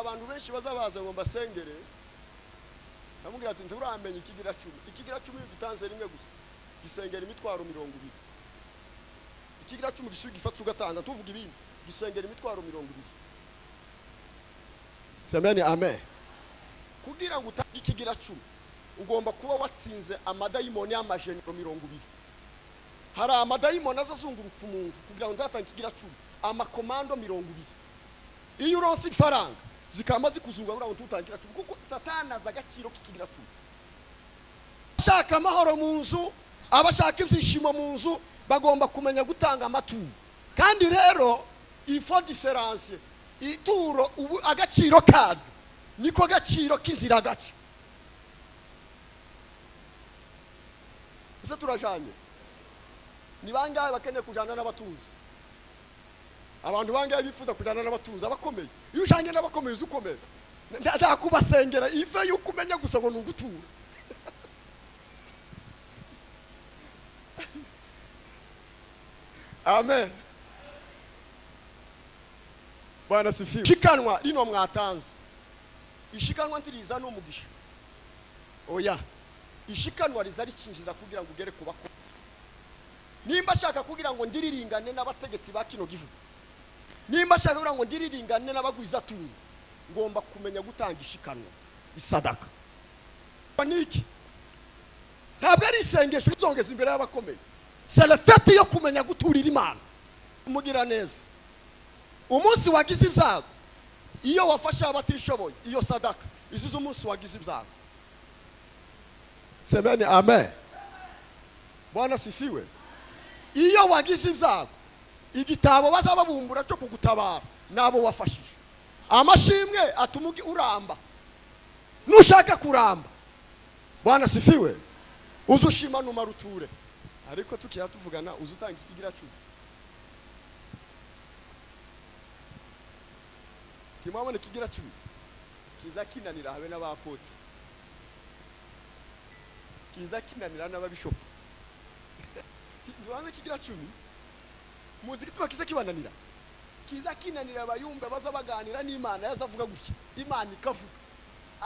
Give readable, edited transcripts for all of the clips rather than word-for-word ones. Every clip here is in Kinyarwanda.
abantu benshi bazabaza ngo mbasengere namubwira ati nturamenye ikigira 10 gitanze rimwe gusa gisengera imitwaro 200 ikigira 10 gishugi gifatse ugatanga tuvuga ibindi gisengera imitwaro 200 semeni amen kugira ngo utange ikigira 10 ugomba kuba watsinze amadayimoni y'amajenero 200 hari amadayimoni azazunguruka umuntu kugira ngo nzatange ikigira 10 amakomando 200 iyo uronse ifaranga zikama zikuzunga kugira ngo tutangira 10 kuko satana zagaciro k'ikigira 10 shaka amahoro mu nzu abashaka ibyishimo mu nzu bagomba kumenya gutanga amaturo kandi rero ifo difference ituro agaciro kandi niko gaciro kizira gace ese turajanye ni bangahe bakeneye kujana n'abatunzi abantu bangahe bifuza kujana n'abatunzi abakomeye iyo ujanye n'abakomeye ukomeye ndakubasengera ife yuko umenya gusa ngo nugutura amen Bwana sifiwe shikanwa rino mwatanze ishikanwa ntiriza no mugisha oya ishikanwa rizari kinjira kugira ngo ugere kubako nimba shaka kugira ngo ndiriringane n'abategetsi ba kino gihugu nimba shaka kugira ngo ndiriringane n'abagwiza tuni ngomba kumenya gutanga ishikanwa isadaka paniki ntabwo ari isengesho rizongeza imbere y'abakomeye c'est le fait yo kumenya guturira Imana umugira neza umunsi wagize ibyago iyo wafasha abatishoboye iyo sadaka izizo umunsi wagize ibyago semeni amen Bwana sifiwe iyo wagize ibyago igitabo bazababumbura cyo kugutabara nabo wafashije amashimwe atumugi uramba nushaka kuramba Bwana sifiwe uzushima numaruture ariko tukiya tuvugana uzutanga ikigira 10 kimwabone kigira 10 kiza kinanira habe n'abapotre kiza kinanira n'ababishop Nzwanze kigira 10 muziki tuba kiza kibananira kiza kinanira abayumbe bazabaganira n'Imana yazavuga gutya Imana ikavuga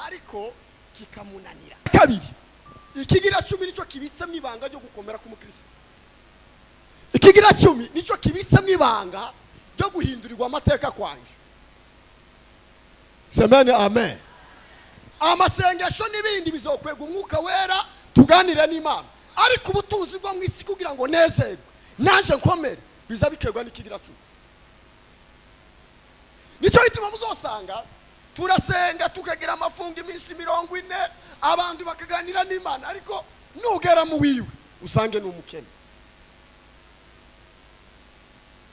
ariko kikamunanira kabiri ikigira 10 nico kibitsemo ibanga ryo gukomera k'umukristo ikigira 10 nico kibitsemo ibanga ryo guhindurirwa amateka kwanje semeni amen amasengesho n'ibindi bizokwega umwuka wera tuganire n'Imana ariko ubutunzi bwo mwisi kugira ngo nezerwe naje nkomere bizabikegwa n'ikigira 10 nico ituma muzosanga turasenga tukagira amafunga iminsi 40 abantu bakaganira n'Imana ariko nugera mu wiwe usange n'umukene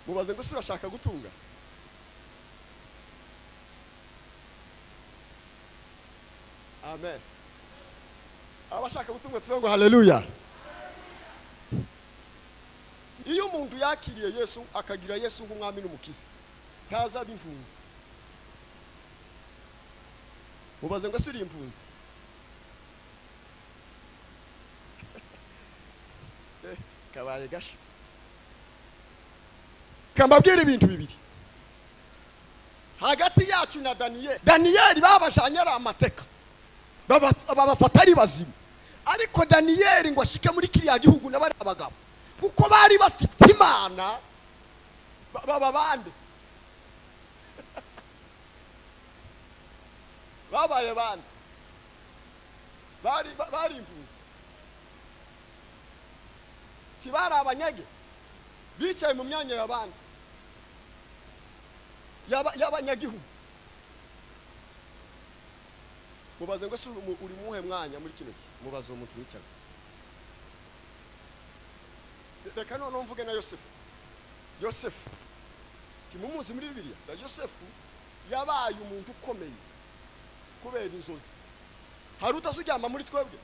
mubaze ngo surashaka gutunga amen abashaka gutunga tuvuga ngo haleluya iyo umuntu yakiriye Yesu akagira Yesu nk'umwami n'umukiza kaza bimpunzi mubaze ngo suri impunzi kabaye gasha kambabwira ibintu bibiri hagati yacu na Daniel babajanye ari amateka babafata ari bazima ariko Daniel ngo ashike muri kiriya gihugu n'abari abagabo kuko bari bafite Imana bande babaye bande bari impunzi kibara abanyage bicaye mu myanya y'abandi y'abanyagihugu mubaze ngo uri muhe mwanya muri kino mubaze umuntu wicara reka none mvuge na Yosefu timumuzi muri Bibiliya da Yosefu yabaye umuntu ukomeye kubera inzozi hari utazuryama muri twebwe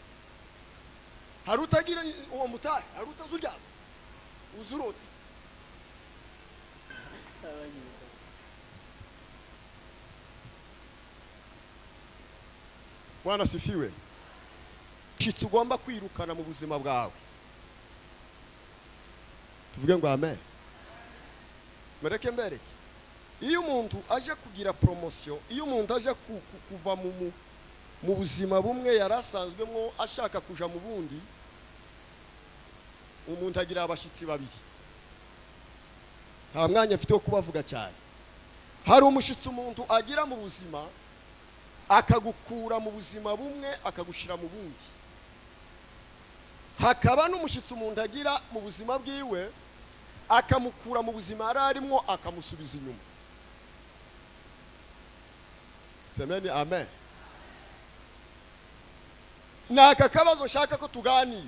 hari utagira uwo mutahe hari utazuryama uzurote Bwana sifiwe shitsi ugomba kwirukana mu buzima bwawe tuvuge ngo amen mereke iyo umuntu aje kugira promotion, iyo umuntu aje kuva mu buzima bumwe yarasanzwemo ashaka kuja mu bundi, umuntu agira abashitsi babiri. Nta mwanya mfite wo kubavuga cyane. Hari umushitsi umuntu agira mu buzima akagukura mu buzima bumwe akagushira mu bundi. Hakaba n'umushitsi umuntu agira mu buzima bwiwe akamukura mu buzima ararimo akamusubiza inyuma. Semeni amen. Naka kabazo shaka ko tuganira.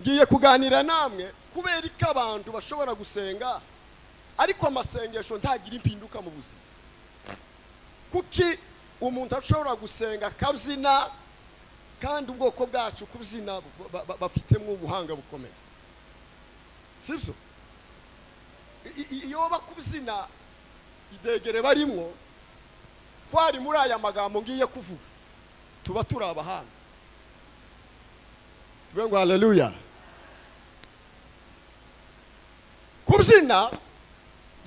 Ngiye kuganira namwe kubera ko abantu bashobora gusenga ariko amasengesho ntagira impinduka mu buzima. Kuki umuntu ashobora gusenga kabyina kandi ubwoko bwacu kubyina bafitemo ubuhanga bukomeye. Sibyo? Iyo bakubyina idegere barimo kwari muri aya magambo ngiye kuvuga tuba turi abahanga. Tuvuge ngo haleluya. Kubyina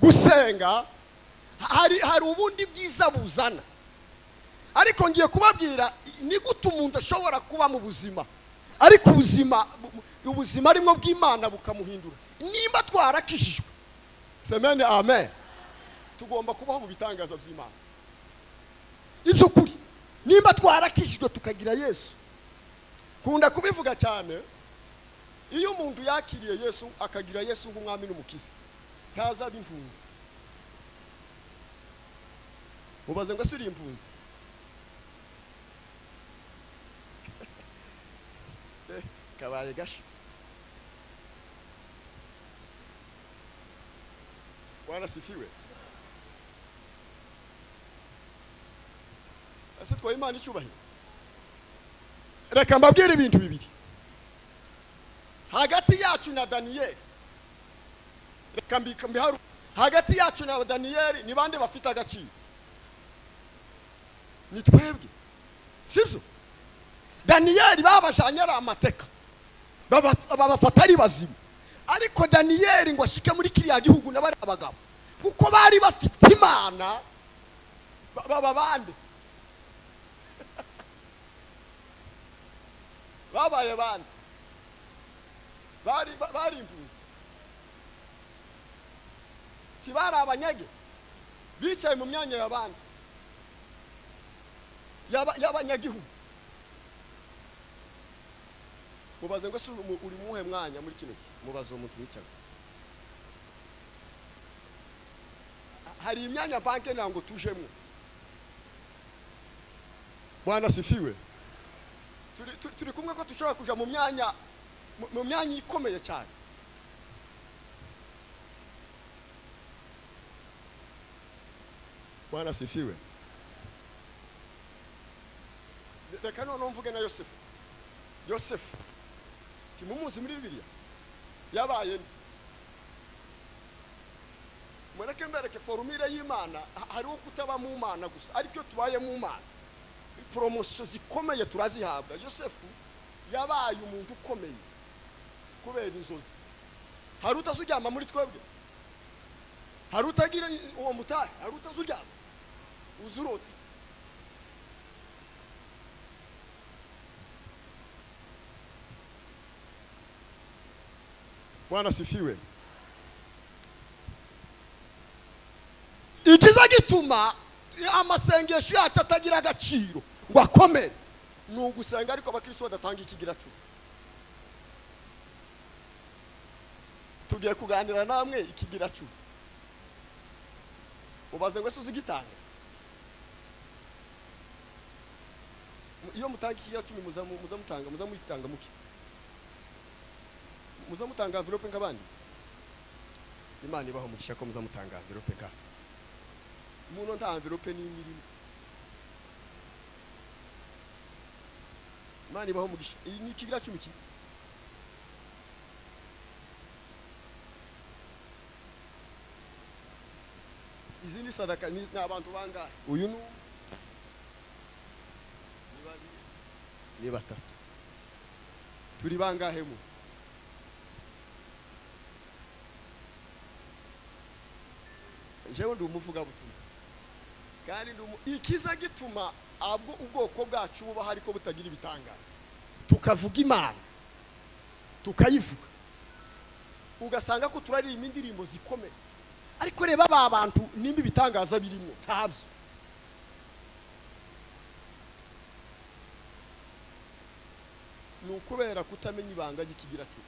gusenga hari ubundi bwiza buzana, ariko ngiye kubabwira ni gute umuntu ashobora kuba mu buzima ariko ubuzima arimo bw'Imana bukamuhindura. Nimba twarakishijwe, semeni amen, tugomba kubaho mu bitangaza by'Imana. Ibyo kuri nimba twarakishijwe tukagira Yesu. Kunda kubivuga cyane, iyo umuntu yakiriye Yesu akagira Yesu nk'umwami n'umukiza ntaza bimpunzi. Mubaze ngo suri impunzi. Kabaye gasha. Bwana sifiwe. Ase twa Imana icyubahiro. Reka mbabwire ibintu bibiri hagati yacu na Daniyeli. Reka mbiharu hagati yacu na Daniyeli ni bande bafite agaciro? Ni twebwe. Sibyo? Daniyeli babajanye ari amateka babafata ari bazima, ariko Daniyeli ngo ashike muri kiriya gihugu n'abari abagabo kuko bari bafite Imana. Baba bande babaye bande bari impunzi, tibari abanyage bicaye mu myanya y'abandi y'abanyagihugu. Mubaze ngo uri muhe mwanya muri kino mubaze uwo muntu wicaye. Hari imyanya banke nango tujemwe. Bwana sifiwe. Turi kumwe ko tushobora kuja mu myanya ikomeye cyane. Bwana sifiwe. Reka none mvuge na Yosefu timumuzi muri Bibiliya yabaye. Mureke mbereke formule y'Imana. Hari uko kutaba mu Mana gusa, ariko tubaye mu Mana promotion zikomeye turazihabwa. Yosefu yabaye umuntu ukomeye kubera inzozi. Hari utazuryama muri twebwe? Hari utagira uwo mutahe? Hari utazuryama uzurota? Bwana sifiwe. Ikiza gituma amasengesho yacu atagira agaciro ngo akomere ni ugusenga ariko abakristo badatanga ikigira cyo. Tugiye kuganira namwe ikigira cyo. Ubaze ngo suzi gitanga. Iyo mutanga ikigira cyo muzamutanga muki. Muzamutanga envelope nk'abandi. Imana ibaho mugisha ko muzamutanga envelope nk'aka. Umuntu nta envelope n'imirimo. Imana ibaho mugisha. Iyi ni ikigira cy'umuki. Izi ni sadaka ni abantu bangahe? Uyu ni batatu. Turi bangahe mu? jewe ndi umuvuga butumwa kandi ikiza gituma abwo ubwoko bwacu buba hariko butagira ibitangaza tukavuga Imana tukayivuga ugasanga ko turari imindirimbo zikomeye ariko reba aba bantu nimba ibitangaza birimo ntabyo nukubera kutamenya ibanga gikigira cyo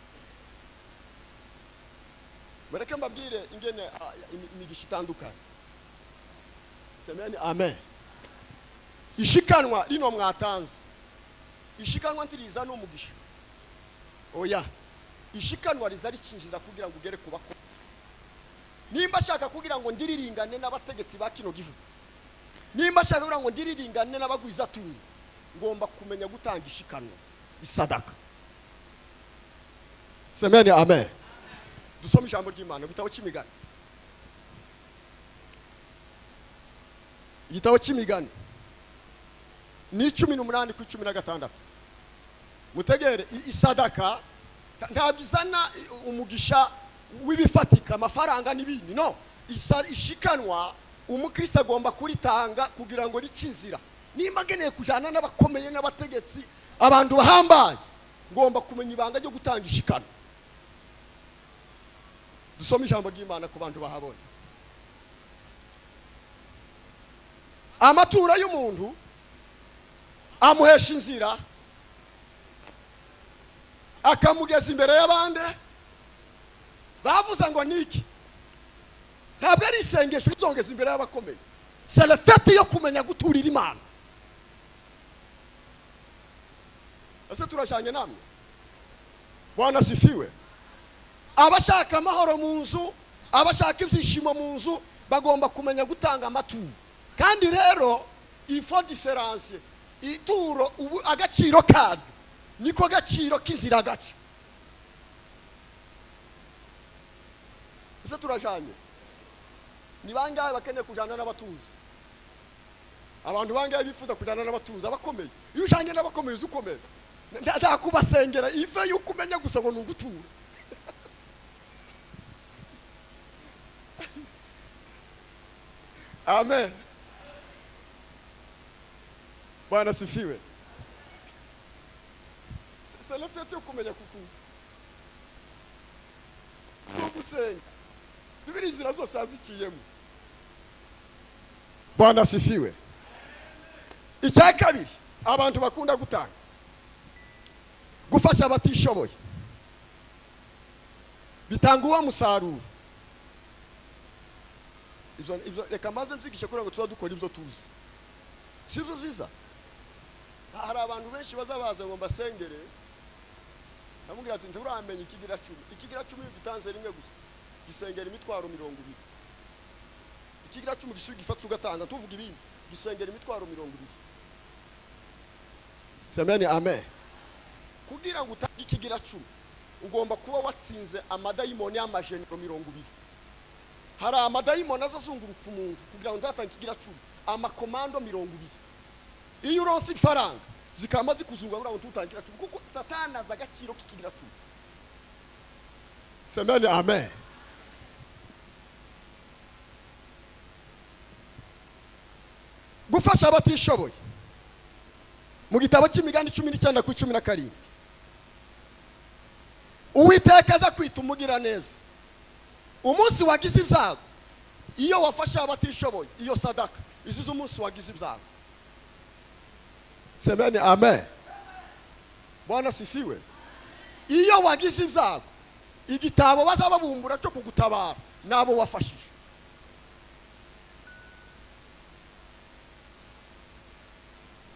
bareke mbabwire ingene imigisha itandukanye semeni amen ishikanwa rino mwatanze ishikanwa ntiriza n'umugisha oya ishikanwa riza rikinjira kugira ngo ugere kubako nimba shaka kugira ngo ndiriringane n'abategetsi ba kino gihugu nimba shaka kugira ngo ndiriringane n'abagwiza tuni ngomba kumenya gutanga ishikanwa isadaka semeni amen dusome ijambo ry'Imana bitabo cy'imigani igitabo cy'imigani ni 18 ku 16 mutegere isadaka ntabizana umugisha w'ibifatika amafaranga n'ibindi no ishikanwa umukristo agomba kuritanga kugira ngo rikizira nimba geneye kujana n'abakomeye n'abategetsi abantu bahambaye ngomba kumenya ibanga ryo gutanga ishikano dusome ijambo ry'Imana ku bantu bahabona amatura y'umuntu amuhesha inzira akamugeza imbere y'abandi bavuze ngo niki ntabwo ari isengesho rizongeza imbere y'abakomeye c'est le fait yo kumenya guturira Imana ese turashanye namwe Bwana sifiwe abashaka amahoro mu nzu abashaka ibyishimo mu nzu bagomba kumenya gutanga amaturo kandi rero il faut différencier ituro agaciro kandi niko gaciro kizira gace ese turajanye ni bangahe bakeneye kujana n'abatuzi abantu bangahe bifuza kujana n'abatuzi abakomeye iyo ujanye n'abakomeye uzukomeye ndakubasengera ife yuko umenya gusa ngo nungutura amen Bwana sifiwe c'est le fait yo kumenya kuku so gusenga bibiri zira zose azikiyemo Bwana sifiwe icya kabiri abantu bakunda gutanga gufasha abatishoboye bitanga uwa musaruro ibyo reka maze nzigishe kugira ngo tuba dukora ibyo tuzi sibyo byiza hari abantu benshi bazabaza ngo mbasengere namubwira ati nturamenye ikigira 10 gitanze rimwe gusa gisengera imitwaro 200 ikigira 10 gisugi gifatwa ugatanga tuvuga ibindi gisengera imitwaro 200 semeni amen kugira ngo utange ikigira 10 ugomba kuba watsinze amadayimoni y'amajenero 200 hari amadayimoni azazunguruka umuntu kugira ngo ndatanga ikigira 10 amakomando 200 iyo uronse ifaranga zikama zikuzunga kugira ngo tutangira 10 kuko satana za gaciro k'ikigira 10 semeni amen gufasha abatishoboye mu gitabo cy'imigani 19 ku 17 Uwiteka aza kwita umugira neza umunsi wagize ibyago iyo wafasha abatishoboye iyo sadaka izize umunsi wagize ibyago semeni amen Bwana sifiwe iyo wagize ibyago igitabo bazababumbura cyo kugutabara nabo wafashije